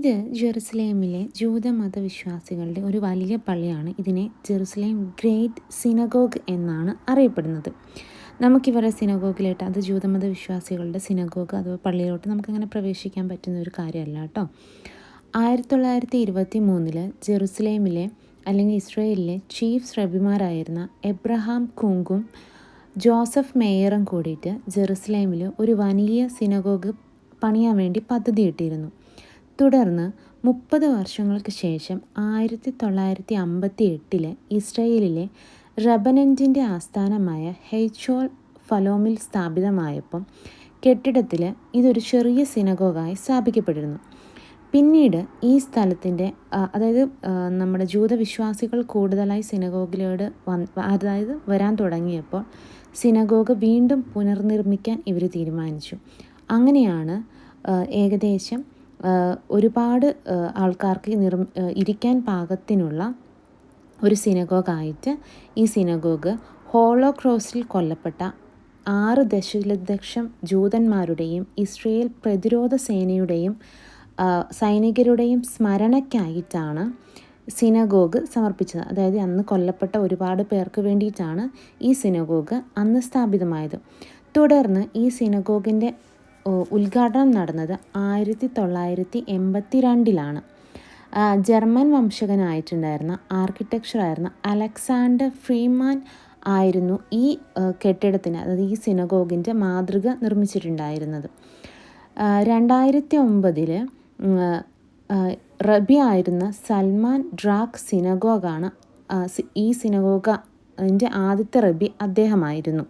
ഇത് ജെറുസലേമിലെ ജൂതമതവിശ്വാസികളുടെ ഒരു വലിയ പള്ളിയാണ്. ഇതിനെ ജെറുസലേം ഗ്രേറ്റ് സിനഗോഗ് എന്നാണ് അറിയപ്പെടുന്നത്. നമുക്കിവരുടെ സിനഗോഗിലായിട്ട്, അത് ജൂതമതവിശ്വാസികളുടെ സിനഗോഗ് അഥവാ പള്ളിയിലോട്ട് നമുക്കങ്ങനെ പ്രവേശിക്കാൻ പറ്റുന്ന ഒരു കാര്യമല്ല കേട്ടോ. 1923 ജെറുസലേമിലെ അല്ലെങ്കിൽ ഇസ്രായേലിലെ ചീഫ് റബിമാരായിരുന്ന എബ്രഹാം കുങ്കും ജോസഫ് മേയറും കൂടിയിട്ട് ജെറുസലേമിൽ ഒരു വലിയ സിനഗോഗ് പണിയാൻ വേണ്ടി പദ്ധതിയിട്ടിരുന്നു. തുടർന്ന് 30 വർഷങ്ങൾക്ക് ശേഷം 1958 ഇസ്രായേലിലെ റബനൻറ്റിൻ്റെ ആസ്ഥാനമായ ഹെയ്ച്ചോൽ ഫലോമിൽ സ്ഥാപിതമായപ്പം കെട്ടിടത്തിൽ ഇതൊരു ചെറിയ സിനഗോഗായി സ്ഥാപിക്കപ്പെട്ടിരുന്നു. പിന്നീട് ഈ സ്ഥലത്തിൻ്റെ അതായത് നമ്മുടെ ജൂതവിശ്വാസികൾ കൂടുതലായി സിനഗോഗിലോട് വരാൻ തുടങ്ങിയപ്പോൾ സിനഗോഗ് വീണ്ടും പുനർനിർമ്മിക്കാൻ ഇവർ തീരുമാനിച്ചു. അങ്ങനെയാണ് ഏകദേശം ഒരുപാട് ആൾക്കാർക്ക് ഇരിക്കാൻ പാകത്തിനുള്ള ഒരു സിനഗോഗായിട്ട് ഈ സിനഗോഗ് ഹോളോകോസ്റ്റിൽ കൊല്ലപ്പെട്ട 6 ദശലക്ഷം ജൂതന്മാരുടെയും ഇസ്രായേൽ പ്രതിരോധ സേനയുടെയും സൈനികരുടെയും സ്മരണയ്ക്കായിട്ടാണ് സിനഗോഗ് സമർപ്പിച്ചത്. അതായത് അന്ന് കൊല്ലപ്പെട്ട ഒരുപാട് പേർക്ക് വേണ്ടിയിട്ടാണ് ഈ സിനഗോഗ് അന്ന് സ്ഥാപിതമായത്. തുടർന്ന് ഈ സിനഗോഗിൻ്റെ ഉദ്ഘാടനം നടന്നത് 1982 ജർമ്മൻ വംശജനായിട്ടുണ്ടായിരുന്ന ആർക്കിടെക്ചറായിരുന്ന അലക്സാണ്ടർ ഫ്രീമാൻ ആയിരുന്നു ഈ കെട്ടിടത്തിന്, അതായത് ഈ സിനഗോഗിൻ്റെ മാതൃക നിർമ്മിച്ചിട്ടുണ്ടായിരുന്നത്. 2009 റബി ആയിരുന്ന സൽമാൻ ഡ്രാക്ക് സിനഗോഗാണ് ഈ സിനഗോഗിൻ്റെ ആദ്യത്തെ റബി അദ്ദേഹമായിരുന്നു.